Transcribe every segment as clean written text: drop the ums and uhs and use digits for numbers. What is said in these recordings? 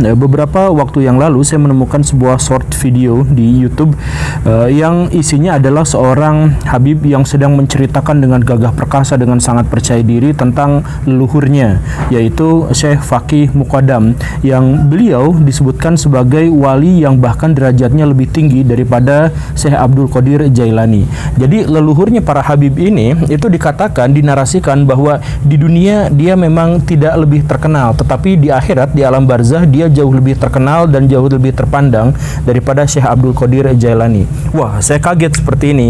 Beberapa waktu yang lalu saya menemukan sebuah short video di YouTube yang isinya adalah seorang Habib yang sedang menceritakan dengan gagah perkasa, dengan sangat percaya diri tentang leluhurnya, yaitu Syekh Faqih Muqaddam, yang beliau disebutkan sebagai wali yang bahkan derajatnya lebih tinggi daripada Syekh Abdul Qadir Jailani. Jadi leluhurnya para Habib ini itu dikatakan, dinarasikan bahwa di dunia dia memang tidak lebih terkenal, tetapi di akhirat, di alam barzah, dia jauh lebih terkenal dan jauh lebih terpandang daripada Syekh Abdul Qadir Jailani. Wah, saya kaget seperti ini.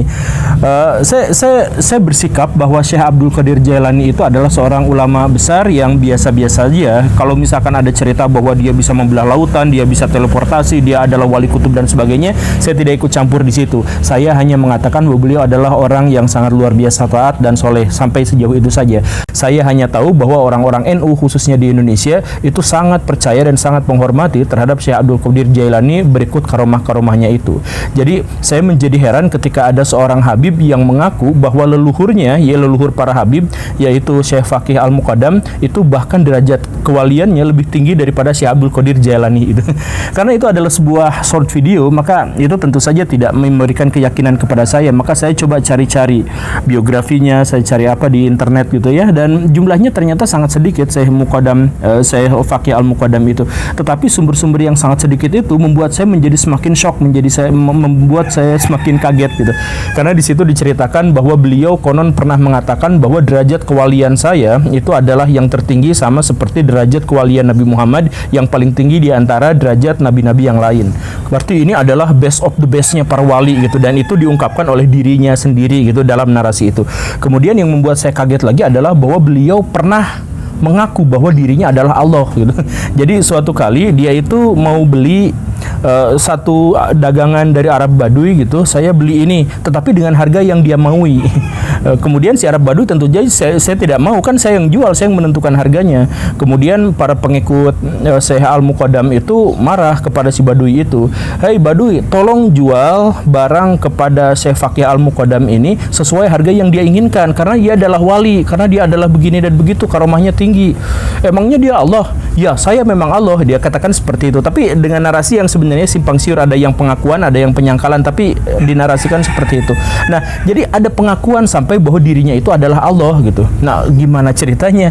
Saya bersikap bahwa Syekh Abdul Qadir Jailani itu adalah seorang ulama besar yang biasa-biasa saja. Kalau misalkan ada cerita bahwa dia bisa membelah lautan, dia bisa teleportasi, dia adalah wali kutub dan sebagainya, saya tidak ikut campur di situ. Saya hanya mengatakan bahwa beliau adalah orang yang sangat luar biasa taat dan soleh, sampai sejauh itu saja. Saya hanya tahu bahwa orang-orang NU khususnya di Indonesia itu sangat percaya dan sangat menghormati terhadap Syekh Abdul Qadir Jailani berikut karomah-karomahnya itu. Jadi saya menjadi heran ketika ada seorang Habib yang mengaku bahwa leluhurnya, leluhur para Habib, yaitu Syekh Faqih Al-Muqaddam, itu bahkan derajat kewaliannya lebih tinggi daripada Syekh Abdul Qadir Jailani itu. Karena itu adalah sebuah short video, maka itu tentu saja tidak memberikan keyakinan kepada saya. Maka saya coba cari-cari biografinya, saya cari apa di internet gitu ya, dan jumlahnya ternyata sangat sedikit Syekh Syekh Faqih Al-Muqaddam itu. Tetapi sumber-sumber yang sangat sedikit itu membuat saya menjadi semakin shock, membuat saya semakin kaget gitu. Karena di situ diceritakan bahwa beliau konon pernah mengatakan bahwa derajat kewalian saya itu adalah yang tertinggi, sama seperti derajat kewalian Nabi Muhammad yang paling tinggi di antara derajat nabi-nabi yang lain. Berarti ini adalah best of the bestnya para wali gitu, dan itu diungkapkan oleh dirinya sendiri gitu dalam narasi itu. Kemudian yang membuat saya kaget lagi adalah bahwa beliau pernah mengaku bahwa dirinya adalah Allah gitu. Jadi suatu kali dia itu mau beli satu dagangan dari Arab Baduy gitu, saya beli ini tetapi dengan harga yang dia maui. Kemudian si Arab Baduy tentu saja saya tidak mau, kan saya yang jual, saya yang menentukan harganya. Kemudian para pengikut Syekh Al-Muqaddam itu marah kepada si Baduy itu. "Hei Baduy, tolong jual barang kepada Syekh Faqih Al-Muqaddam ini sesuai harga yang dia inginkan, karena dia adalah wali, karena dia adalah begini dan begitu, karomahnya tinggi." Emangnya dia Allah? Ya, saya memang Allah, dia katakan seperti itu. Tapi dengan narasi yang sebenarnya simpang siur, ada yang pengakuan, ada yang penyangkalan, tapi dinarasikan seperti itu. Nah, jadi ada pengakuan sampai bahwa dirinya itu adalah Allah gitu. Nah, gimana ceritanya?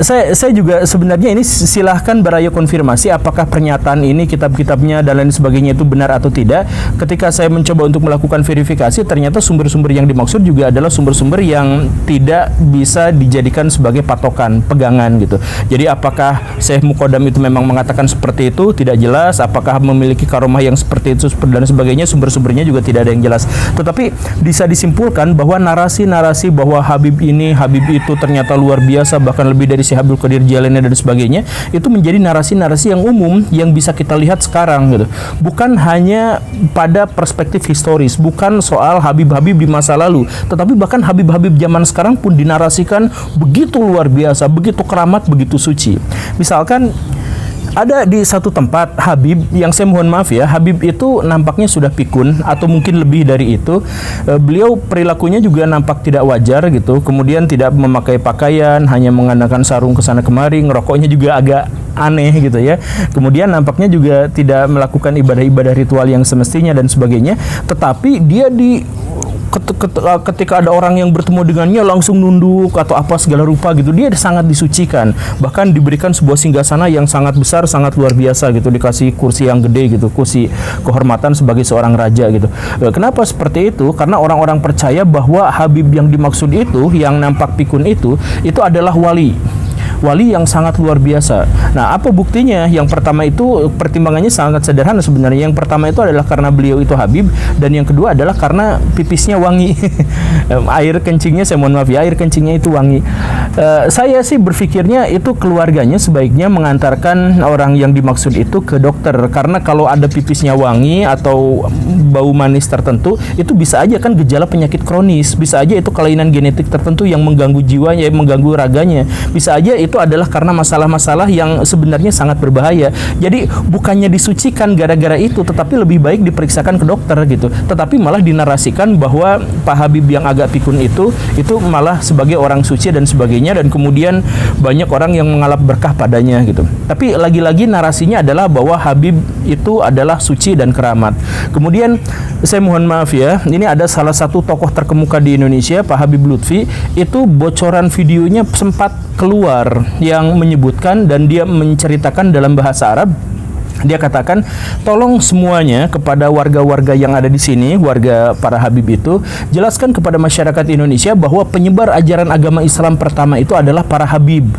Saya juga sebenarnya ini silahkan berayo konfirmasi apakah pernyataan ini, kitab-kitabnya dan lain sebagainya itu benar atau tidak. Ketika saya mencoba untuk melakukan verifikasi, ternyata sumber-sumber yang dimaksud juga adalah sumber-sumber yang tidak bisa dijadikan sebagai patokan, pegangan gitu. Jadi apakah Syekh Muqaddam itu memang mengatakan seperti itu, tidak jelas. Apakah memiliki karomah yang seperti itu dan sebagainya, sumber-sumbernya juga tidak ada yang jelas. Tetapi bisa disimpulkan bahwa narasi-narasi bahwa Habib ini, Habib itu ternyata luar biasa, bahkan lebih dari Syekh Abdul Qadir Jailani dan sebagainya, itu menjadi narasi-narasi yang umum yang bisa kita lihat sekarang gitu. Bukan hanya pada perspektif historis, bukan soal Habib-Habib di masa lalu, tetapi bahkan Habib-Habib zaman sekarang pun dinarasikan begitu luar biasa, begitu keramat, begitu suci. Misalkan ada di satu tempat Habib yang, saya mohon maaf ya, Habib itu nampaknya sudah pikun atau mungkin lebih dari itu. Beliau perilakunya juga nampak tidak wajar gitu. Kemudian tidak memakai pakaian, hanya mengenakan sarung kesana kemari, ngerokoknya juga agak aneh gitu ya. Kemudian nampaknya juga tidak melakukan ibadah-ibadah ritual yang semestinya dan sebagainya. Tetapi dia ketika ada orang yang bertemu dengannya langsung nunduk atau apa segala rupa gitu, dia sangat disucikan, bahkan diberikan sebuah singgasana yang sangat besar, sangat luar biasa gitu, dikasih kursi yang gede gitu, kursi kehormatan sebagai seorang raja gitu. Kenapa seperti itu? Karena orang-orang percaya bahwa Habib yang dimaksud itu, yang nampak pikun itu adalah wali yang sangat luar biasa. Nah, apa buktinya? Yang pertama itu pertimbangannya sangat sederhana sebenarnya. Yang pertama itu adalah karena beliau itu Habib, dan yang kedua adalah karena pipisnya wangi. Air kencingnya, saya mohon maaf ya, air kencingnya itu wangi. Saya sih berpikirnya itu keluarganya sebaiknya mengantarkan orang yang dimaksud itu ke dokter, karena kalau ada pipisnya wangi atau bau manis tertentu, itu bisa aja kan gejala penyakit kronis, bisa aja itu kelainan genetik tertentu yang mengganggu jiwanya, mengganggu raganya, bisa aja itu adalah karena masalah-masalah yang sebenarnya sangat berbahaya. Jadi bukannya disucikan gara-gara itu, tetapi lebih baik diperiksakan ke dokter gitu. Tetapi malah dinarasikan bahwa Pak Habib yang agak pikun itu malah sebagai orang suci dan sebagainya, dan kemudian banyak orang yang mengalap berkah padanya gitu. Tapi lagi-lagi narasinya adalah bahwa Habib itu adalah suci dan keramat. Kemudian saya mohon maaf ya, ini ada salah satu tokoh terkemuka di Indonesia, Pak Habib Lutfi, itu bocoran videonya sempat keluar yang menyebutkan dan dia menceritakan dalam bahasa Arab. Dia katakan, tolong semuanya kepada warga-warga yang ada di sini, warga para Habib itu, jelaskan kepada masyarakat Indonesia bahwa penyebar ajaran agama Islam pertama itu adalah para Habib.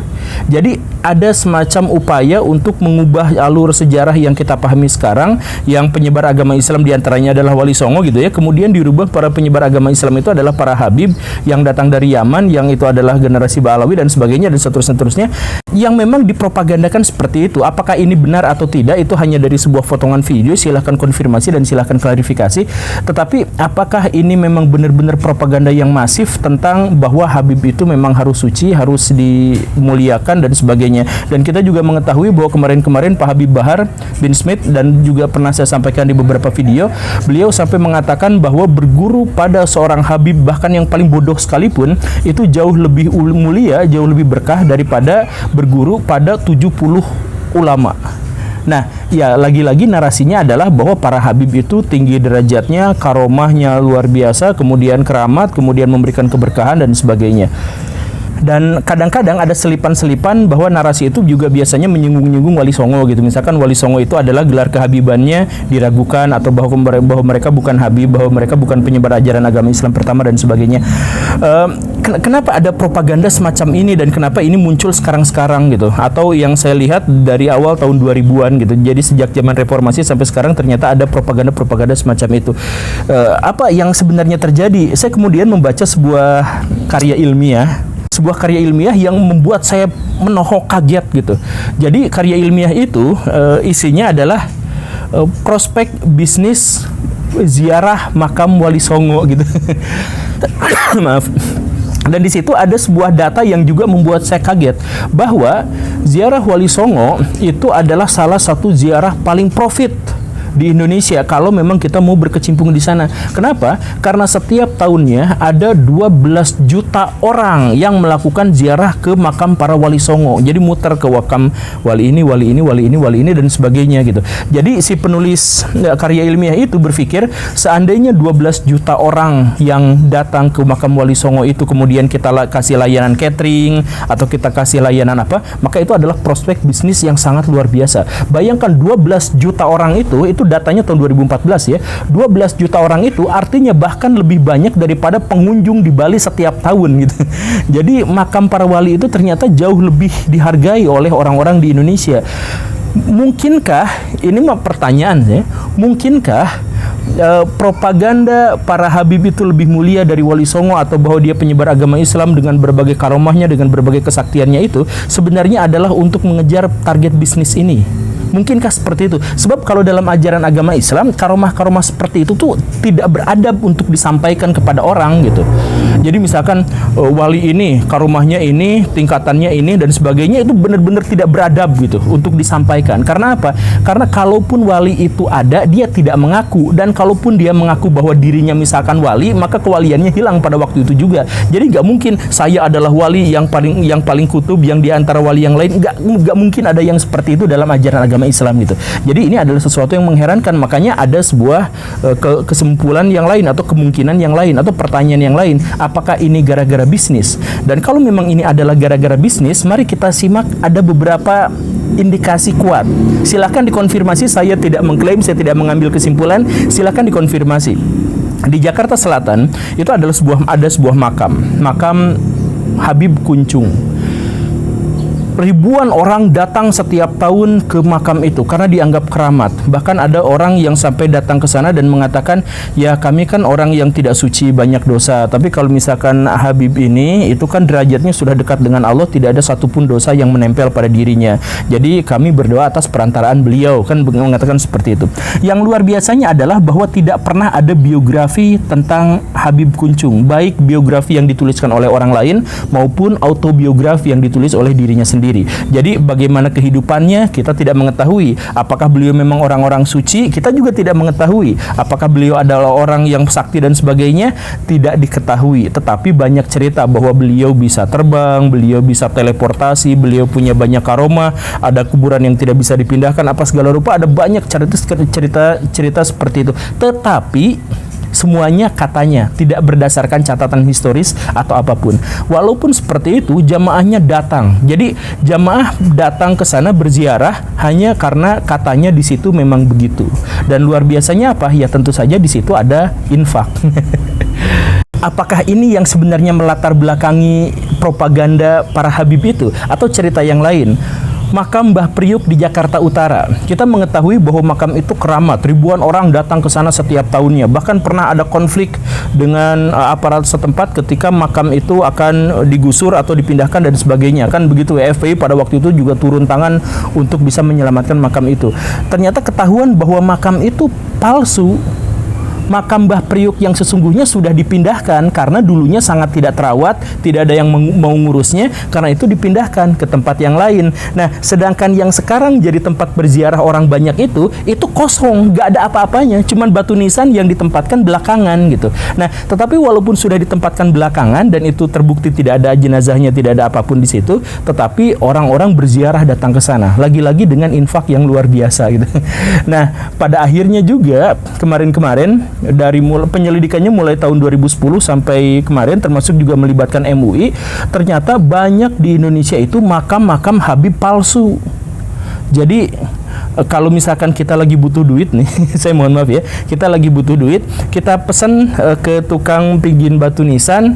Jadi ada semacam upaya untuk mengubah alur sejarah yang kita pahami sekarang, yang penyebar agama Islam diantaranya adalah Wali Songo gitu ya, kemudian dirubah para penyebar agama Islam itu adalah para Habib yang datang dari Yaman, yang itu adalah generasi Ba'alawi dan sebagainya dan seterusnya, yang memang dipropagandakan seperti itu. Apakah ini benar atau tidak, itu hanya dari sebuah potongan video, silahkan konfirmasi dan silahkan klarifikasi. Tetapi apakah ini memang benar-benar propaganda yang masif tentang bahwa Habib itu memang harus suci, harus dimuliakan dan sebagainya. Dan kita juga mengetahui bahwa kemarin-kemarin Pak Habib Bahar bin Smith, dan juga pernah saya sampaikan di beberapa video, beliau sampai mengatakan bahwa berguru pada seorang Habib, bahkan yang paling bodoh sekalipun, itu jauh lebih mulia, jauh lebih berkah daripada berguru pada 70 ulama. Nah, ya lagi-lagi narasinya adalah bahwa para Habib itu tinggi derajatnya, karomahnya luar biasa, kemudian keramat, kemudian memberikan keberkahan dan sebagainya. Dan kadang-kadang ada selipan-selipan bahwa narasi itu juga biasanya menyinggung-nyinggung Wali Songo gitu. Misalkan Wali Songo itu adalah gelar kehabibannya diragukan, atau bahwa mereka bukan Habib, bahwa mereka bukan penyebar ajaran agama Islam pertama dan sebagainya. Kenapa ada propaganda semacam ini dan kenapa ini muncul sekarang-sekarang gitu? Atau yang saya lihat dari awal tahun 2000-an gitu. Jadi sejak zaman reformasi sampai sekarang ternyata ada propaganda-propaganda semacam itu. Apa yang sebenarnya terjadi? Saya kemudian membaca sebuah karya ilmiah yang membuat saya menohok, kaget gitu. Jadi karya ilmiah itu isinya adalah prospek bisnis ziarah makam Wali Songo gitu. Maaf. Dan di situ ada sebuah data yang juga membuat saya kaget, bahwa ziarah Wali Songo itu adalah salah satu ziarah paling profit di Indonesia kalau memang kita mau berkecimpung di sana. Kenapa? Karena setiap tahunnya ada 12 juta orang yang melakukan ziarah ke makam para Wali Songo. Jadi muter ke makam wali ini dan sebagainya gitu. Jadi si penulis karya ilmiah itu berpikir, seandainya 12 juta orang yang datang ke makam Wali Songo itu kemudian kita kasih layanan catering atau kita kasih layanan apa, maka itu adalah prospek bisnis yang sangat luar biasa. Bayangkan 12 juta orang itu datanya tahun 2014 ya. 12 juta orang itu artinya bahkan lebih banyak daripada pengunjung di Bali setiap tahun gitu. Jadi makam para wali itu ternyata jauh lebih dihargai oleh orang-orang di Indonesia. Mungkinkah, ini mah pertanyaan ya, mungkinkah propaganda para Habib itu lebih mulia dari Wali Songo, atau bahwa dia penyebar agama Islam dengan berbagai karomahnya, dengan berbagai kesaktiannya itu sebenarnya adalah untuk mengejar target bisnis ini? Mungkinkah seperti itu? Sebab kalau dalam ajaran agama Islam, karomah-karomah seperti itu tuh tidak beradab untuk disampaikan kepada orang gitu. Jadi misalkan wali ini, karomahnya ini, tingkatannya ini dan sebagainya, itu benar-benar tidak beradab gitu untuk disampaikan. Karena apa? Karena kalaupun wali itu ada, dia tidak mengaku, dan kalaupun dia mengaku bahwa dirinya misalkan wali, maka kewaliannya hilang pada waktu itu juga. Jadi nggak mungkin saya adalah wali yang paling kutub, yang di antara wali yang lain. Nggak mungkin ada yang seperti itu dalam ajaran agama Islam gitu. Jadi ini adalah sesuatu yang mengherankan. Makanya ada sebuah kesimpulan yang lain, atau kemungkinan yang lain, atau pertanyaan yang lain. Apakah ini gara-gara bisnis? Dan kalau memang ini adalah gara-gara bisnis, mari kita simak ada beberapa indikasi kuat. Silakan dikonfirmasi, saya tidak mengklaim, saya tidak mengambil kesimpulan. Silakan dikonfirmasi. Di Jakarta Selatan itu ada sebuah makam Habib Kuncung. Ribuan orang datang setiap tahun ke makam itu karena dianggap keramat. Bahkan ada orang yang sampai datang ke sana dan mengatakan, ya kami kan orang yang tidak suci, banyak dosa, tapi kalau misalkan Habib ini itu kan derajatnya sudah dekat dengan Allah, tidak ada satupun dosa yang menempel pada dirinya. Jadi kami berdoa atas perantaraan beliau, kan mengatakan seperti itu. Yang luar biasanya adalah bahwa tidak pernah ada biografi tentang Habib Kuncung, baik biografi yang dituliskan oleh orang lain maupun autobiografi yang ditulis oleh dirinya sendiri. Jadi bagaimana kehidupannya kita tidak mengetahui. Apakah beliau memang orang-orang suci? Kita juga tidak mengetahui. Apakah beliau adalah orang yang sakti dan sebagainya? Tidak diketahui. Tetapi banyak cerita bahwa beliau bisa terbang, beliau bisa teleportasi, beliau punya banyak karomah, ada kuburan yang tidak bisa dipindahkan, apa segala rupa. Ada banyak cerita seperti itu. Tetapi semuanya katanya tidak berdasarkan catatan historis atau apapun. Walaupun seperti itu, jamaahnya datang. Jadi jamaah datang ke sana berziarah hanya karena katanya di situ memang begitu. Dan luar biasanya apa? Ya tentu saja di situ ada infak. Apakah ini yang sebenarnya melatar belakangi propaganda para Habib itu atau cerita yang lain? Makam Mbah Priuk di Jakarta Utara. Kita mengetahui bahwa makam itu keramat. Ribuan orang datang ke sana setiap tahunnya. Bahkan pernah ada konflik dengan aparat setempat ketika makam itu akan digusur atau dipindahkan dan sebagainya. Kan begitu, FPI pada waktu itu juga turun tangan untuk bisa menyelamatkan makam itu. Ternyata ketahuan bahwa makam itu palsu. Makam Mbah Priuk yang sesungguhnya sudah dipindahkan karena dulunya sangat tidak terawat, tidak ada yang mau ngurusnya, karena itu dipindahkan ke tempat yang lain. Nah, sedangkan yang sekarang jadi tempat berziarah orang banyak itu kosong, nggak ada apa-apanya, cuman batu nisan yang ditempatkan belakangan gitu. Nah, tetapi walaupun sudah ditempatkan belakangan dan itu terbukti tidak ada jenazahnya, tidak ada apapun di situ, tetapi orang-orang berziarah datang ke sana, lagi-lagi dengan infak yang luar biasa gitu. Nah, pada akhirnya juga kemarin-kemarin dari penyelidikannya mulai tahun 2010 sampai kemarin, termasuk juga melibatkan MUI, ternyata banyak di Indonesia itu makam-makam Habib palsu. Jadi kalau misalkan kita lagi butuh duit nih, saya mohon maaf ya, kita lagi butuh duit, kita pesan ke tukang pinggin batu nisan,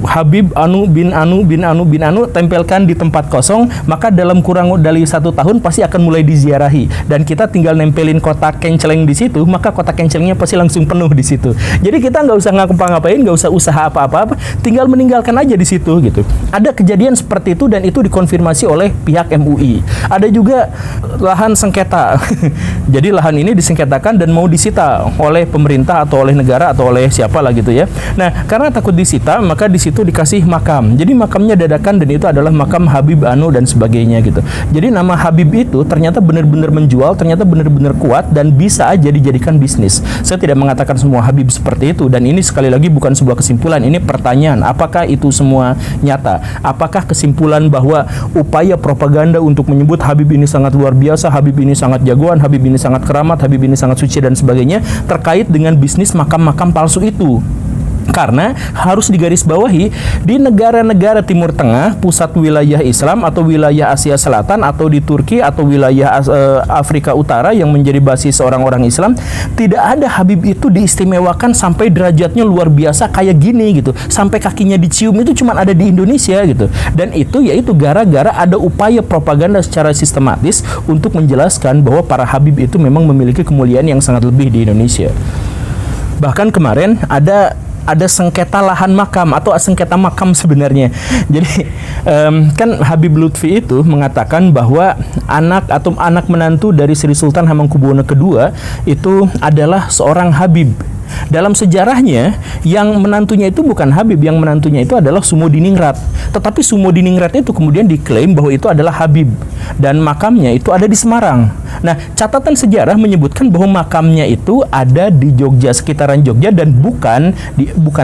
Habib Anu bin Anu bin Anu bin Anu, tempelkan di tempat kosong, maka dalam kurang dari 1 tahun pasti akan mulai diziarahi, dan kita tinggal nempelin kotak kenceleng di situ, maka kotak kencelengnya pasti langsung penuh di situ. Jadi kita nggak usah ngapa-ngapain, nggak usah usaha apa-apa, tinggal meninggalkan aja di situ gitu. Ada kejadian seperti itu dan itu dikonfirmasi oleh pihak MUI. Ada juga lahan sengketa. Jadi lahan ini disengketakan dan mau disita oleh pemerintah atau oleh negara atau oleh siapa lah gitu ya. Nah, karena takut disita, maka di situ dikasih makam. Jadi makamnya dadakan dan itu adalah makam Habib Anu dan sebagainya gitu. Jadi nama Habib itu ternyata benar-benar menjual, ternyata benar-benar kuat dan bisa aja dijadikan bisnis. Saya tidak mengatakan semua Habib seperti itu, dan ini sekali lagi bukan sebuah kesimpulan, ini pertanyaan. Apakah itu semua nyata? Apakah kesimpulan bahwa upaya propaganda untuk menyebut Habib ini sangat luar biasa, Habib ini sangat jagoan, Habib ini sangat keramat, Habib ini sangat suci dan sebagainya terkait dengan bisnis makam-makam palsu itu? Karena harus digarisbawahi, di negara-negara Timur Tengah, pusat wilayah Islam atau wilayah Asia Selatan atau di Turki atau wilayah Afrika Utara yang menjadi basis orang-orang Islam, tidak ada Habib itu diistimewakan sampai derajatnya luar biasa kayak gini gitu, sampai kakinya dicium, itu cuma ada di Indonesia gitu. Dan itu yaitu gara-gara ada upaya propaganda secara sistematis untuk menjelaskan bahwa para Habib itu memang memiliki kemuliaan yang sangat lebih di Indonesia. Bahkan kemarin ada sengketa lahan makam atau sengketa makam sebenarnya. Jadi kan Habib Lutfi itu mengatakan bahwa anak menantu dari Sri Sultan Hamengkubuwono II itu adalah seorang Habib. Dalam sejarahnya, yang menantunya itu bukan Habib, yang menantunya itu adalah Sumodiningrat. Tetapi Sumodiningrat itu kemudian diklaim bahwa itu adalah Habib dan makamnya itu ada di Semarang. Nah, catatan sejarah menyebutkan bahwa makamnya itu ada di Jogja, sekitaran Jogja, dan bukan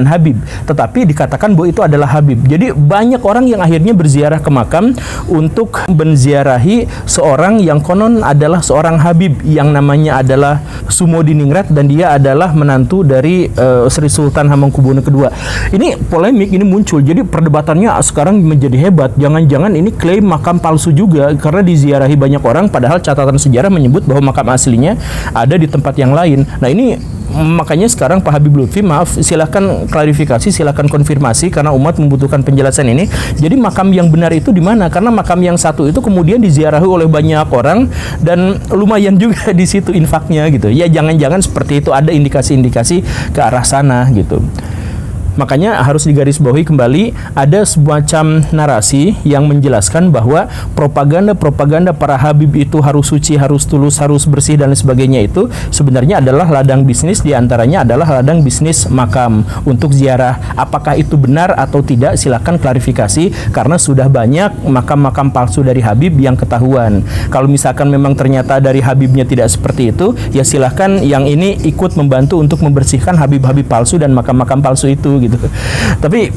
Habib, tetapi dikatakan bahwa itu adalah Habib. Jadi banyak orang yang akhirnya berziarah ke makam untuk menziarahi seorang yang konon adalah seorang Habib yang namanya adalah Sumodiningrat, dan dia adalah menantu dari Sri Sultan Hamengkubuwono II. Ini polemik, ini muncul. Jadi perdebatannya sekarang menjadi hebat. Jangan-jangan ini klaim makam palsu juga karena diziarahi banyak orang, padahal catatan sejarah menyebut bahwa makam aslinya ada di tempat yang lain. Nah, ini makanya sekarang Pak Habib Lutfi, maaf, silahkan klarifikasi, silahkan konfirmasi karena umat membutuhkan penjelasan ini. Jadi makam yang benar itu di mana? Karena makam yang satu itu kemudian diziarahi oleh banyak orang dan lumayan juga di situ infaknya gitu. Ya jangan-jangan seperti itu, ada indikasi-indikasi ke arah sana gitu. Makanya harus digarisbawahi kembali, ada semacam narasi yang menjelaskan bahwa propaganda-propaganda para habib itu harus suci, harus tulus, harus bersih dan sebagainya itu sebenarnya adalah ladang bisnis, diantaranya adalah ladang bisnis makam untuk ziarah. Apakah itu benar atau tidak? Silakan klarifikasi karena sudah banyak makam-makam palsu dari habib yang ketahuan. Kalau misalkan memang ternyata dari habibnya tidak seperti itu, ya silahkan yang ini ikut membantu untuk membersihkan habib-habib palsu dan makam-makam palsu itu gitu. Tapi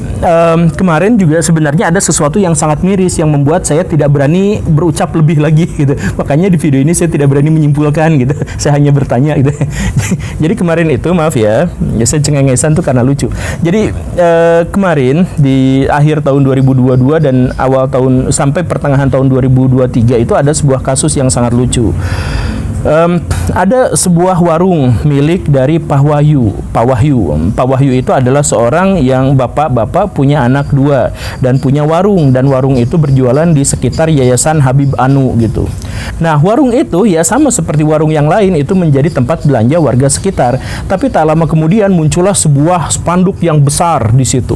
kemarin juga sebenarnya ada sesuatu yang sangat miris yang membuat saya tidak berani berucap lebih lagi gitu. Makanya di video ini saya tidak berani menyimpulkan gitu. Saya hanya bertanya gitu. Jadi kemarin itu, maaf ya saya cengengesan tuh karena lucu. Jadi kemarin di akhir tahun 2022 dan awal tahun sampai pertengahan tahun 2023 itu ada sebuah kasus yang sangat lucu. Ada sebuah warung milik dari Pak Wahyu. Pak Wahyu itu adalah seorang yang bapak-bapak punya anak 2 dan punya warung, dan warung itu berjualan di sekitar Yayasan Habib Anu gitu. Nah, warung itu ya sama seperti warung yang lain, itu menjadi tempat belanja warga sekitar. Tapi tak lama kemudian muncullah sebuah spanduk yang besar di situ.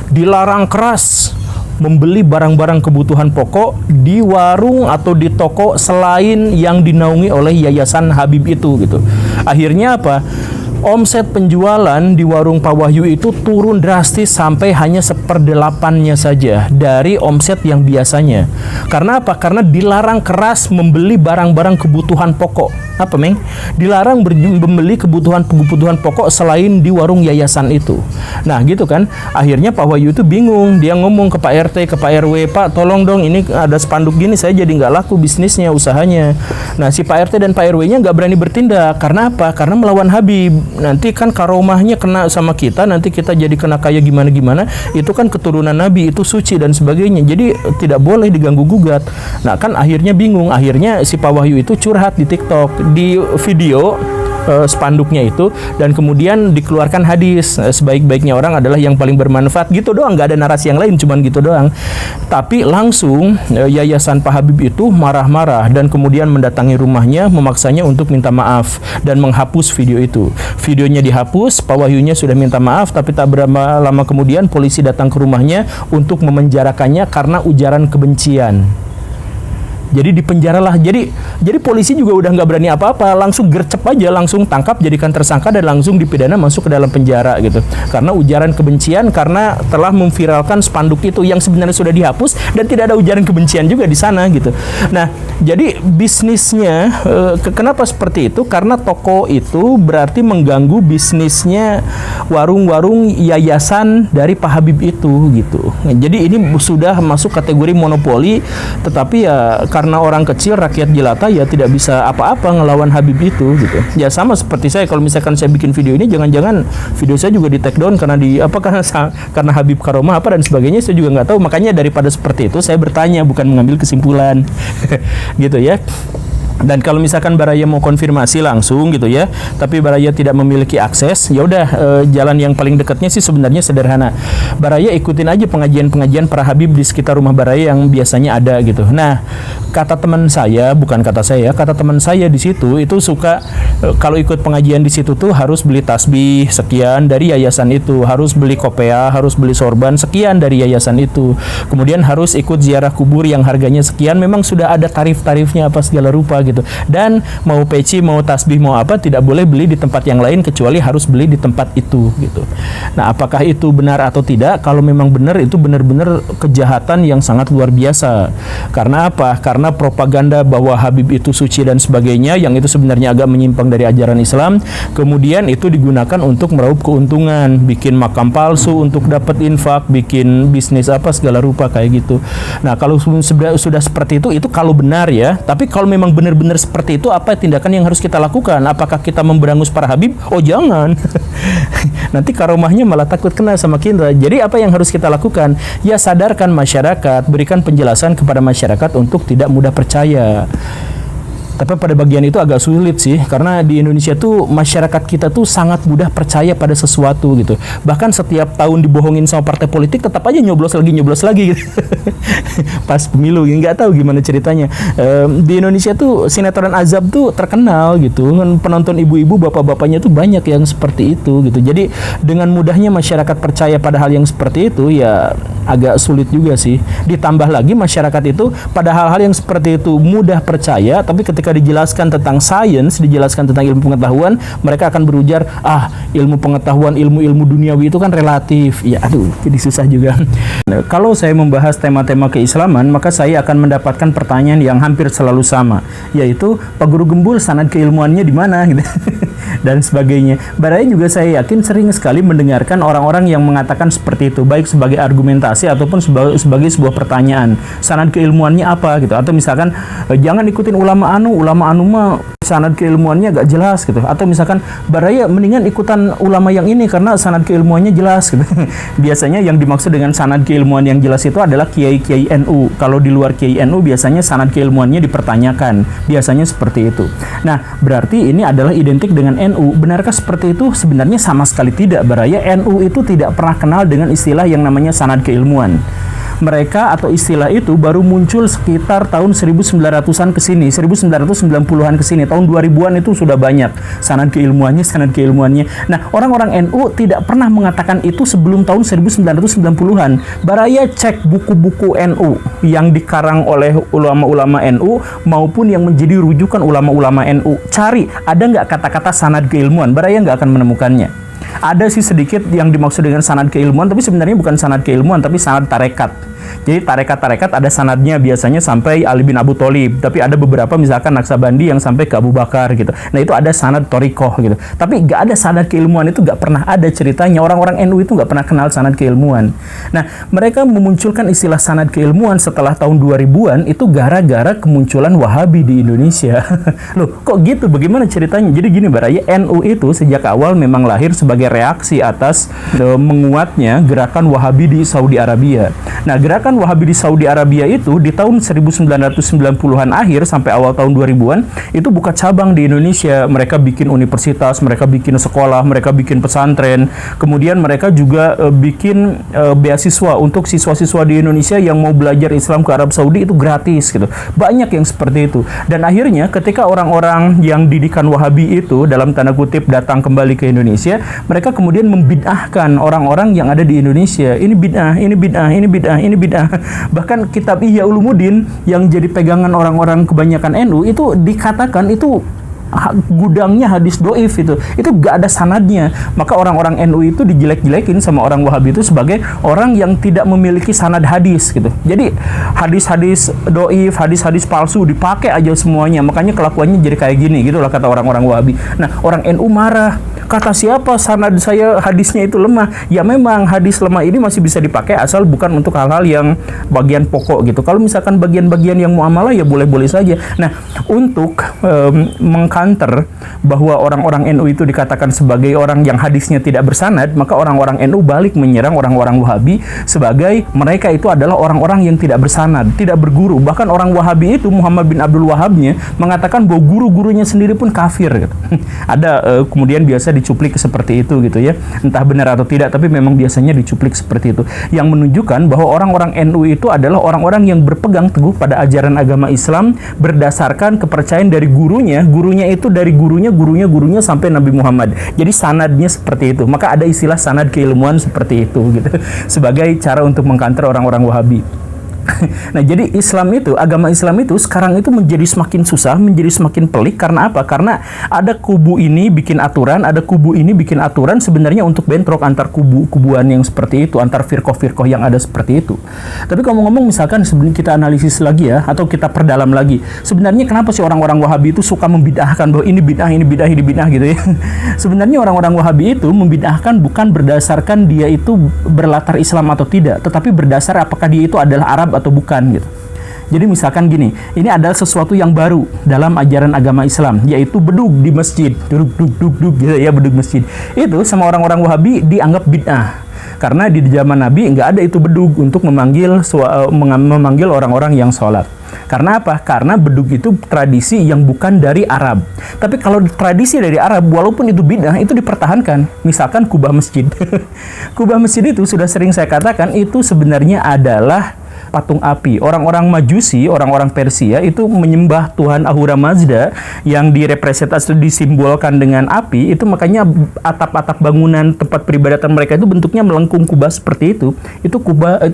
Dilarang keras membeli barang-barang kebutuhan pokok di warung atau di toko selain yang dinaungi oleh Yayasan Habib itu gitu. Akhirnya apa? Omset penjualan di warung Pak Wahyu itu turun drastis sampai hanya 1/8-nya saja dari omset yang biasanya. Karena apa? Karena dilarang keras membeli barang-barang kebutuhan pokok. Apa, Meng? Dilarang membeli kebutuhan pokok selain di warung yayasan itu. Nah, gitu kan. Akhirnya Pak Wahyu itu bingung. Dia ngomong ke Pak RT, ke Pak RW, "Pak, tolong dong, ini ada spanduk gini, saya jadi nggak laku bisnisnya, usahanya." Nah, si Pak RT dan Pak RW-nya nggak berani bertindak. Karena apa? Karena melawan Habib. Nanti kan karomahnya kena sama kita, nanti kita jadi kena kaya gimana-gimana. Itu kan keturunan Nabi, itu suci dan sebagainya. Jadi tidak boleh diganggu-gugat. Nah, kan akhirnya bingung. Akhirnya si Pak Wahyu itu curhat di TikTok, di video spanduknya itu, dan kemudian dikeluarkan hadis, sebaik-baiknya orang adalah yang paling bermanfaat, gitu doang, nggak ada narasi yang lain, cuman gitu doang. Tapi langsung Yayasan Pak Habib itu marah-marah dan kemudian mendatangi rumahnya, memaksanya untuk minta maaf dan menghapus video itu. Videonya dihapus, Pak Wahyunya sudah minta maaf, tapi tak berapa lama kemudian polisi datang ke rumahnya untuk memenjarakannya karena ujaran kebencian. Jadi dipenjaralah. Jadi polisi juga udah nggak berani apa-apa, langsung gercep aja, langsung tangkap, jadikan tersangka dan langsung dipidana, masuk ke dalam penjara gitu. Karena ujaran kebencian, karena telah memviralkan spanduk itu yang sebenarnya sudah dihapus dan tidak ada ujaran kebencian juga di sana gitu. Nah, jadi bisnisnya kenapa seperti itu? Karena toko itu berarti mengganggu bisnisnya warung-warung yayasan dari Pak Habib itu gitu. Jadi ini sudah masuk kategori monopoli, tetapi ya karena orang kecil, rakyat jelata, ya tidak bisa apa-apa ngelawan Habib itu gitu. Ya sama seperti saya, kalau misalkan saya bikin video ini, jangan-jangan video saya juga di take down karena karena Habib Karomah apa dan sebagainya, saya juga nggak tahu. Makanya daripada seperti itu, saya bertanya bukan mengambil kesimpulan. Gitu ya. Dan kalau misalkan Baraya mau konfirmasi langsung gitu ya, tapi Baraya tidak memiliki akses, ya udah jalan yang paling dekatnya sih sebenarnya sederhana. Baraya ikutin aja pengajian-pengajian para habib di sekitar rumah Baraya yang biasanya ada gitu. Nah, kata teman saya, bukan kata saya, kata teman saya di situ itu suka kalau ikut pengajian di situ tuh harus beli tasbih sekian dari yayasan itu, harus beli kopea, harus beli sorban sekian dari yayasan itu. Kemudian harus ikut ziarah kubur yang harganya sekian, memang sudah ada tarif-tarifnya apa segala rupa gitu. Dan mau peci, mau tasbih, mau apa, tidak boleh beli di tempat yang lain kecuali harus beli di tempat itu gitu. Nah, apakah itu benar atau tidak? Kalau memang benar, itu benar-benar kejahatan yang sangat luar biasa. Karena apa? Karena propaganda bahwa Habib itu suci dan sebagainya, yang itu sebenarnya agak menyimpang dari ajaran Islam, kemudian itu digunakan untuk meraup keuntungan, bikin makam palsu untuk dapat infak, bikin bisnis apa segala rupa kayak gitu. Nah, kalau sudah seperti itu kalau benar ya. Tapi kalau memang benar-benar seperti itu, apa tindakan yang harus kita lakukan? Apakah kita memberangus para habib? Oh, jangan. Nanti karomahnya malah takut kena sama kita. Jadi apa yang harus kita lakukan? Ya, sadarkan masyarakat, berikan penjelasan kepada masyarakat untuk tidak mudah percaya. Tapi pada bagian itu agak sulit sih, karena di Indonesia tuh masyarakat kita tuh sangat mudah percaya pada sesuatu gitu. Bahkan setiap tahun dibohongin sama partai politik, tetap aja nyoblos lagi gitu. Pas pemilu, nggak tahu gimana ceritanya. Di Indonesia tuh sinetron azab tuh terkenal gitu. Penonton ibu-ibu, bapak-bapaknya tuh banyak yang seperti itu gitu. Jadi dengan mudahnya masyarakat percaya pada hal yang seperti itu, ya agak sulit juga sih. Ditambah lagi masyarakat itu pada hal-hal yang seperti itu mudah percaya, tapi ketika dijelaskan tentang sains, dijelaskan tentang ilmu pengetahuan, mereka akan berujar, ilmu pengetahuan, ilmu-ilmu duniawi itu kan relatif. Ya aduh, jadi susah juga. Nah, kalau saya membahas tema-tema keislaman, maka saya akan mendapatkan pertanyaan yang hampir selalu sama, yaitu Pak Guru Gembul, sanad keilmuannya di mana gitu. Dan sebagainya. Barangkali juga saya yakin sering sekali mendengarkan orang-orang yang mengatakan seperti itu, baik sebagai argumentasi ataupun sebagai sebuah pertanyaan. Sanad keilmuannya apa gitu, atau misalkan jangan ikutin ulama anu mah sanad keilmuannya gak jelas gitu, atau misalkan baraya mendingan ikutan ulama yang ini karena sanad keilmuannya jelas gitu. Biasanya yang dimaksud dengan sanad keilmuan yang jelas itu adalah kiai-kiai NU. Kalau di luar kiai NU biasanya sanad keilmuannya dipertanyakan, biasanya seperti itu. Nah, berarti ini adalah identik dengan NU. Benarkah seperti itu? Sebenarnya sama sekali tidak, baraya. NU itu tidak pernah kenal dengan istilah yang namanya sanad keilmuan. Mereka atau istilah itu baru muncul sekitar tahun 1900-an ke sini, 1990-an ke sini. Tahun 2000-an itu sudah banyak sanad keilmuannya. Nah, orang-orang NU tidak pernah mengatakan itu sebelum tahun 1990-an. Baraya cek buku-buku NU yang dikarang oleh ulama-ulama NU maupun yang menjadi rujukan ulama-ulama NU. Cari, ada nggak kata-kata sanad keilmuan? Baraya nggak akan menemukannya. Ada sih sedikit yang dimaksud dengan sanad keilmuan, tapi sebenarnya bukan sanad keilmuan, tapi sanad tarekat. Jadi tarekat-tarekat ada sanadnya, biasanya sampai Ali bin Abu Thalib, tapi ada beberapa misalkan Naksabandi yang sampai ke Abu Bakar gitu. Nah, itu ada sanad thariqah gitu. Tapi nggak ada sanad keilmuan, itu nggak pernah ada ceritanya. Orang-orang NU itu nggak pernah kenal sanad keilmuan. Nah, mereka memunculkan istilah sanad keilmuan setelah tahun 2000-an itu gara-gara kemunculan Wahabi di Indonesia. Loh, kok gitu? Bagaimana ceritanya? Jadi gini, baraya, NU itu sejak awal memang lahir sebagai reaksi atas menguatnya gerakan Wahabi di Saudi Arabia. Nah, gerakan Wahabi di Saudi Arabia itu di tahun 1990-an akhir sampai awal tahun 2000-an itu buka cabang di Indonesia. Mereka bikin universitas, mereka bikin sekolah, mereka bikin pesantren. Kemudian mereka juga bikin beasiswa untuk siswa-siswa di Indonesia yang mau belajar Islam ke Arab Saudi itu gratis gitu. Banyak yang seperti itu. Dan akhirnya ketika orang-orang yang didikan Wahabi itu dalam tanda kutip datang kembali ke Indonesia, mereka kemudian membid'ahkan orang-orang yang ada di Indonesia. Ini bid'ah, ini bid'ah, ini bid'ah, ini bid'ah. Bahkan kitab Ihya Ulumuddin yang jadi pegangan orang-orang kebanyakan NU itu dikatakan itu gudangnya hadis doif, itu gak ada sanadnya. Maka orang-orang NU itu dijelek-jelekin sama orang Wahabi itu sebagai orang yang tidak memiliki sanad hadis gitu. Jadi hadis-hadis doif, hadis-hadis palsu dipakai aja semuanya. Makanya kelakuannya jadi kayak gini gitu lah kata orang-orang Wahabi. Nah, orang NU marah. Kata siapa sanad saya hadisnya itu lemah? Ya memang hadis lemah ini masih bisa dipakai asal bukan untuk hal-hal yang bagian pokok gitu. Kalau misalkan bagian-bagian yang muamalah ya boleh-boleh saja. Nah, untuk mengcounter bahwa orang-orang NU itu dikatakan sebagai orang yang hadisnya tidak bersanad, maka orang-orang NU balik menyerang orang-orang Wahabi sebagai mereka itu adalah orang-orang yang tidak bersanad, tidak berguru. Bahkan orang Wahabi itu Muhammad bin Abdul Wahhabnya mengatakan bahwa guru-gurunya sendiri pun kafir gitu. Ada kemudian biasa dicuplik seperti itu gitu ya. Entah benar atau tidak, tapi memang biasanya dicuplik seperti itu. Yang menunjukkan bahwa orang-orang NU itu adalah orang-orang yang berpegang teguh pada ajaran agama Islam berdasarkan kepercayaan dari gurunya itu dari gurunya sampai Nabi Muhammad. Jadi sanadnya seperti itu. Maka ada istilah sanad keilmuan seperti itu gitu. Sebagai cara untuk mengkanter orang-orang Wahabi. Nah, jadi agama Islam itu sekarang itu menjadi semakin susah, menjadi semakin pelik. Karena apa? Karena ada kubu ini bikin aturan, ada kubu ini bikin aturan sebenarnya untuk bentrok antar kubu-kubuan yang seperti itu, antar firqah-firqah yang ada seperti itu. Tapi kalau ngomong misalkan sebelum kita analisis lagi ya, atau kita perdalam lagi, sebenarnya kenapa sih orang-orang Wahabi itu suka membid'ahkan bahwa ini bid'ah, ini bid'ah, ini bid'ah gitu ya? Sebenarnya orang-orang Wahabi itu membid'ahkan bukan berdasarkan dia itu berlatar Islam atau tidak, tetapi berdasar apakah dia itu adalah Arab atau bukan gitu. Jadi misalkan gini, ini adalah sesuatu yang baru dalam ajaran agama Islam, yaitu bedug di masjid, duduk gitu ya, bedug masjid. Itu sama orang-orang Wahabi dianggap bid'ah. Karena di zaman Nabi nggak ada itu bedug untuk memanggil orang-orang yang sholat. Karena apa? Karena bedug itu tradisi yang bukan dari Arab. Tapi kalau tradisi dari Arab, walaupun itu bid'ah, itu dipertahankan. Misalkan kubah masjid. Kubah masjid itu sudah sering saya katakan, itu sebenarnya adalah patung api. Orang-orang Majusi, orang-orang Persia itu menyembah Tuhan Ahura Mazda yang direpresentasi disimbolkan dengan api. Itu makanya atap-atap bangunan tempat peribadatan mereka itu bentuknya melengkung kubah seperti itu.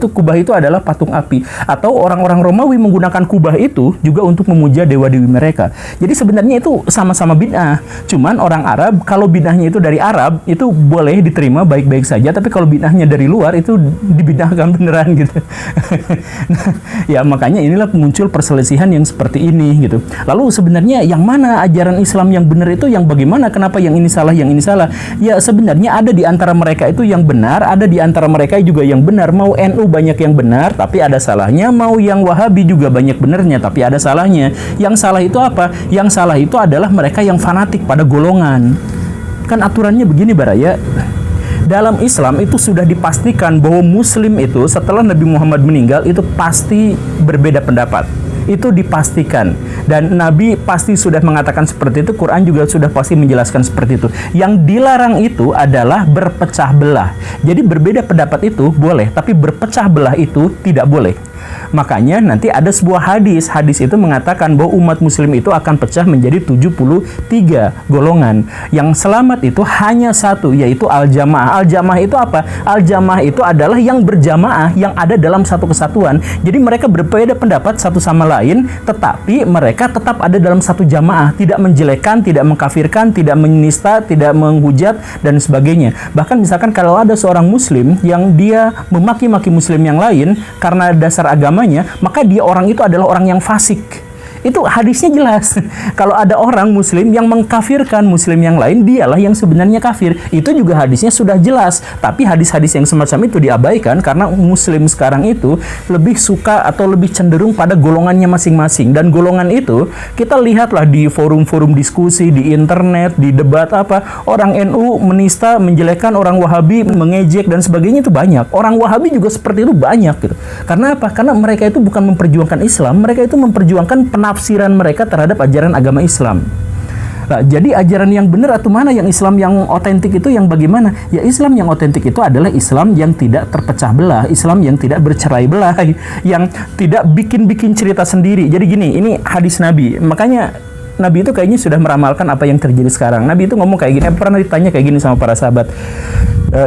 Kubah itu adalah patung api. Atau orang-orang Romawi menggunakan kubah itu juga untuk memuja dewa-dewi mereka. Jadi sebenarnya itu sama-sama bid'ah. Cuman orang Arab, kalau bid'ahnya itu dari Arab, itu boleh diterima baik-baik saja. Tapi kalau bid'ahnya dari luar, itu dibid'ahkan beneran gitu. Nah, ya makanya inilah muncul perselisihan yang seperti ini gitu. Lalu sebenarnya yang mana ajaran Islam yang benar itu yang bagaimana? Kenapa yang ini salah, yang ini salah? Ya sebenarnya ada di antara mereka itu yang benar, ada di antara mereka juga yang benar. Mau NU banyak yang benar, tapi ada salahnya. Mau yang Wahabi juga banyak benarnya, tapi ada salahnya. Yang salah itu apa? Yang salah itu adalah mereka yang fanatik pada golongan. Kan aturannya begini Baraya. Dalam Islam itu sudah dipastikan bahwa Muslim itu setelah Nabi Muhammad meninggal itu pasti berbeda pendapat. Itu dipastikan. Dan Nabi pasti sudah mengatakan seperti itu. Quran juga sudah pasti menjelaskan seperti itu. Yang dilarang itu adalah berpecah belah. Jadi berbeda pendapat itu boleh, tapi berpecah belah itu tidak boleh. Makanya nanti ada sebuah hadis. Hadis itu mengatakan bahwa umat muslim itu akan pecah menjadi 73 golongan. Yang selamat itu hanya satu, yaitu al-jamaah. Al-jamaah itu apa? Al-jamaah itu adalah yang berjamaah, yang ada dalam satu kesatuan. Jadi mereka berbeda pendapat satu sama lain, tetapi mereka tetap ada dalam satu jamaah. Tidak menjelekkan, tidak mengkafirkan, tidak menista, tidak menghujat, dan sebagainya. Bahkan misalkan kalau ada seorang muslim yang dia memaki-maki muslim yang lain karena dasar agamanya, maka dia orang itu adalah orang yang fasik. Itu hadisnya jelas. Kalau ada orang muslim yang mengkafirkan muslim yang lain, dialah yang sebenarnya kafir. Itu juga hadisnya sudah jelas. Tapi hadis-hadis yang semacam itu diabaikan karena muslim sekarang itu lebih suka atau lebih cenderung pada golongannya masing-masing. Dan golongan itu kita lihatlah di forum-forum diskusi, di internet, di debat apa. Orang NU menista, menjelekkan, orang Wahabi mengejek dan sebagainya itu banyak. Orang Wahabi juga seperti itu banyak gitu. Karena apa? Karena mereka itu bukan memperjuangkan Islam, mereka itu memperjuangkan penafsiran mereka terhadap ajaran agama Islam. Nah, jadi ajaran yang benar atau mana yang Islam yang otentik itu yang bagaimana? Ya Islam yang otentik itu adalah Islam yang tidak terpecah belah, Islam yang tidak bercerai belah, yang tidak bikin-bikin cerita sendiri. Jadi gini, ini hadis Nabi. Makanya Nabi itu kayaknya sudah meramalkan apa yang terjadi sekarang. Nabi itu ngomong kayak gini, pernah ditanya kayak gini sama para sahabat.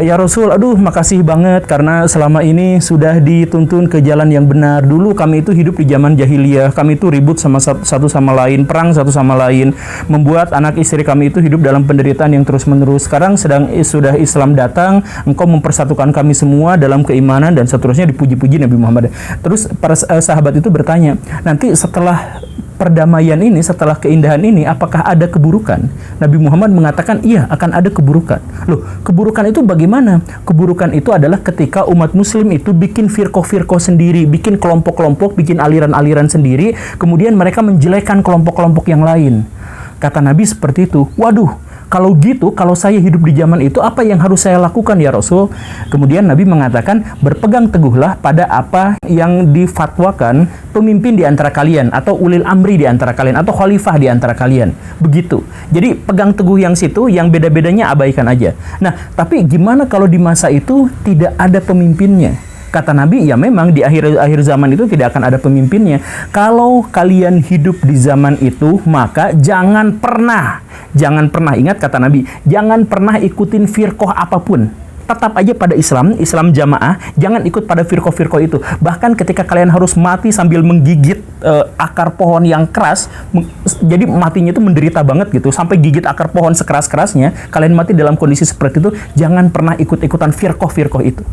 Ya Rasul, aduh makasih banget karena selama ini sudah dituntun ke jalan yang benar. Dulu kami itu hidup di zaman jahiliyah, kami itu ribut sama satu sama lain, perang satu sama lain, membuat anak istri kami itu hidup dalam penderitaan yang terus-menerus. Sekarang sudah Islam datang, engkau mempersatukan kami semua dalam keimanan dan seterusnya, dipuji-puji Nabi Muhammad. Terus para sahabat itu bertanya, nanti setelah perdamaian ini, setelah keindahan ini, apakah ada keburukan? Nabi Muhammad mengatakan, iya, akan ada keburukan. Loh, keburukan itu bagaimana? Keburukan itu adalah ketika umat muslim itu bikin firqah-firqah sendiri, bikin kelompok-kelompok, bikin aliran-aliran sendiri, kemudian mereka menjelekkan kelompok-kelompok yang lain. Kata Nabi seperti itu. Waduh, kalau gitu, kalau saya hidup di zaman itu, apa yang harus saya lakukan ya Rasul? Kemudian Nabi mengatakan, berpegang teguhlah pada apa yang difatwakan pemimpin di antara kalian, atau ulil amri di antara kalian, atau khalifah di antara kalian. Begitu. Jadi pegang teguh yang situ, yang beda-bedanya abaikan aja. Nah, tapi gimana kalau di masa itu tidak ada pemimpinnya? Kata Nabi, ya memang di akhir zaman itu tidak akan ada pemimpinnya. Kalau kalian hidup di zaman itu, maka jangan pernah, ingat kata Nabi, jangan pernah ikutin firqah apapun. Tetap aja pada Islam jamaah, jangan ikut pada firqah-firqah itu. Bahkan ketika kalian harus mati sambil menggigit akar pohon yang keras, jadi matinya itu menderita banget gitu, sampai gigit akar pohon sekeras-kerasnya, kalian mati dalam kondisi seperti itu, jangan pernah ikut-ikutan firqah-firqah itu.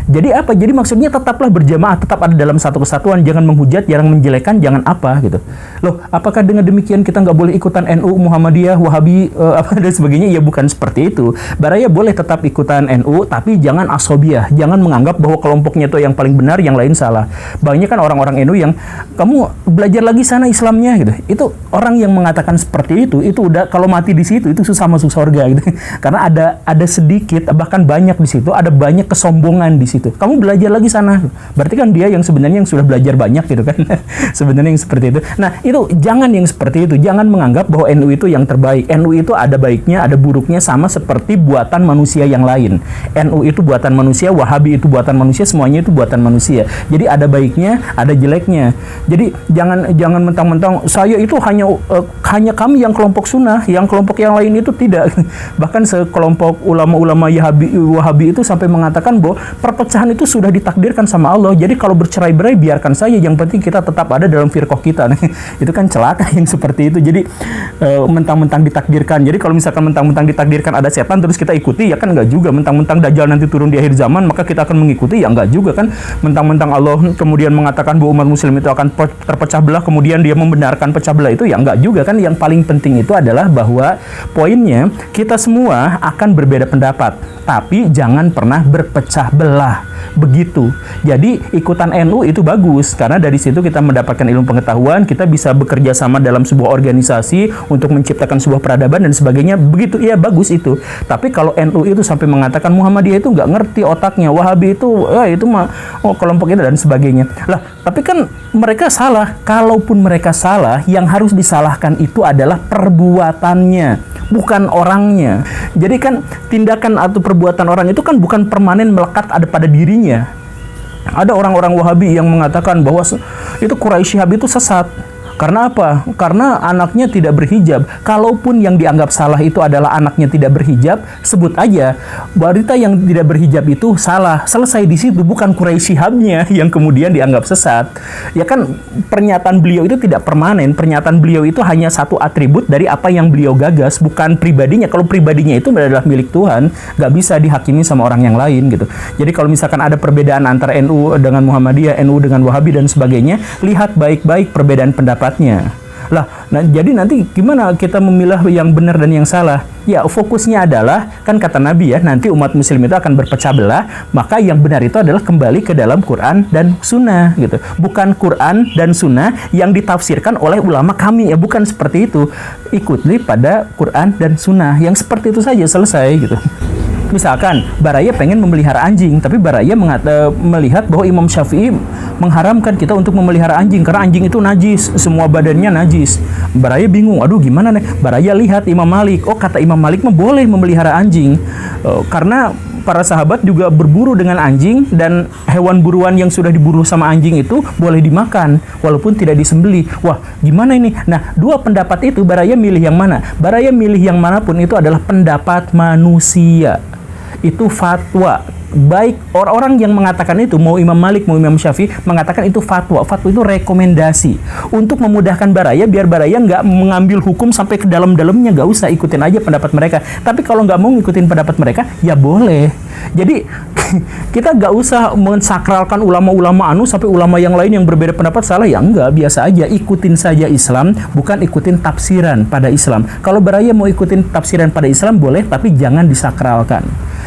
Jadi apa? Jadi maksudnya tetaplah berjamaah, tetap ada dalam satu kesatuan, jangan menghujat, jangan menjelekan, jangan apa gitu. Loh, apakah dengan demikian kita nggak boleh ikutan NU, Muhammadiyah, Wahabi, apa dan sebagainya? Ya bukan seperti itu. Baraya boleh tetap ikutan NU, tapi jangan asobiah, jangan menganggap bahwa kelompoknya itu yang paling benar, yang lain salah. Banyak kan orang-orang NU yang kamu belajar lagi sana Islamnya gitu. Itu orang yang mengatakan seperti itu udah kalau mati di situ itu susah masuk surga gitu. Karena ada sedikit, bahkan banyak di situ, ada banyak kesombongan di situ. Kamu belajar lagi sana. Berarti kan dia yang sebenarnya yang sudah belajar banyak gitu kan. Sebenarnya yang seperti itu. Nah, itu jangan yang seperti itu. Jangan menganggap bahwa NU itu yang terbaik. NU itu ada baiknya, ada buruknya, sama seperti buatan manusia yang lain. NU itu buatan manusia, Wahabi itu buatan manusia, semuanya itu buatan manusia. Jadi ada baiknya, ada jeleknya. Jadi jangan mentang-mentang saya itu hanya kami yang kelompok sunnah, yang kelompok yang lain itu tidak. Bahkan sekelompok ulama-ulama Wahabi itu sampai mengatakan bahwa perpecahan itu sudah ditakdirkan sama Allah. Jadi kalau bercerai-berai biarkan saja, yang penting kita tetap ada dalam firqah kita. Itu kan celaka yang seperti itu. Jadi mentang-mentang ditakdirkan. Jadi kalau misalkan mentang-mentang ditakdirkan ada setan terus kita ikuti, ya kan enggak juga. Mentang-mentang Dajjal nanti turun di akhir zaman maka kita akan mengikuti, ya enggak juga kan. Mentang-mentang Allah kemudian mengatakan bahwa umat muslim itu akan terpecah belah, kemudian dia membenarkan pecah belah itu, ya enggak juga kan. Yang paling penting itu adalah bahwa poinnya kita semua akan berbeda pendapat, tapi jangan pernah berpecah belah. Begitu. Jadi ikutan NU itu bagus karena dari situ kita mendapatkan ilmu pengetahuan, kita bisa bekerja sama dalam sebuah organisasi untuk menciptakan sebuah peradaban dan sebagainya. Begitu, ya bagus itu. Tapi kalau NU itu sampai mengatakan Muhammadiyah itu nggak ngerti otaknya, Wahabi itu itu mah kelompok itu dan sebagainya. Lah, tapi kan mereka salah. Kalaupun mereka salah, yang harus disalahkan itu adalah perbuatannya, bukan orangnya. Jadi kan tindakan atau perbuatan orang itu kan bukan permanen melekat ada pada dirinya. Ada orang-orang Wahabi yang mengatakan bahwa itu Quraisy Shihab itu sesat. Karena apa? Karena anaknya tidak berhijab. Kalaupun yang dianggap salah itu adalah anaknya tidak berhijab, sebut aja wanita yang tidak berhijab itu salah. Selesai di situ, bukan Quraisy Shihabnya yang kemudian dianggap sesat. Ya kan, pernyataan beliau itu tidak permanen. Pernyataan beliau itu hanya satu atribut dari apa yang beliau gagas, bukan pribadinya. Kalau pribadinya itu adalah milik Tuhan, nggak bisa dihakimi sama orang yang lain gitu. Jadi kalau misalkan ada perbedaan antara NU dengan Muhammadiyah, NU dengan Wahabi dan sebagainya, lihat baik-baik perbedaan pendapat. Lah, jadi nanti gimana kita memilah yang benar dan yang salah? Ya, fokusnya adalah, kan kata Nabi ya, nanti umat muslim itu akan berpecah belah, maka yang benar itu adalah kembali ke dalam Quran dan Sunnah gitu. Bukan Quran dan Sunnah yang ditafsirkan oleh ulama kami, ya bukan seperti itu. Ikutlah pada Quran dan Sunnah, yang seperti itu saja, selesai gitu. Misalkan Baraya pengen memelihara anjing, tapi Baraya melihat bahwa Imam Syafi'i mengharamkan kita untuk memelihara anjing karena anjing itu najis, semua badannya najis. Baraya bingung, aduh gimana nih? Baraya lihat Imam Malik, oh kata Imam Malik mah boleh memelihara anjing karena para sahabat juga berburu dengan anjing dan hewan buruan yang sudah diburu sama anjing itu boleh dimakan walaupun tidak disembelih. Wah, gimana ini? Nah, dua pendapat itu Baraya milih yang mana? Baraya milih yang manapun itu adalah pendapat manusia. Itu fatwa. Baik orang-orang yang mengatakan itu, mau Imam Malik, mau Imam Syafi'i, mengatakan itu fatwa. Fatwa itu rekomendasi untuk memudahkan Baraya, biar Baraya nggak mengambil hukum sampai ke dalam-dalamnya, nggak usah, ikutin aja pendapat mereka. Tapi kalau nggak mau ngikutin pendapat mereka, ya boleh. Jadi kita nggak usah mensakralkan ulama-ulama sampai ulama yang lain yang berbeda pendapat salah, ya enggak, biasa aja, ikutin saja Islam, bukan ikutin tafsiran pada Islam. Kalau Baraya mau ikutin tafsiran pada Islam boleh, tapi jangan disakralkan.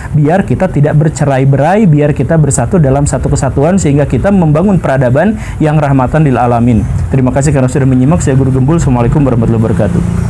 Biar kita tidak bercerai-berai, biar kita bersatu dalam satu kesatuan sehingga kita membangun peradaban yang rahmatan lil alamin. Terima kasih karena sudah menyimak. Saya Guru Gembul. Assalamualaikum warahmatullahi wabarakatuh.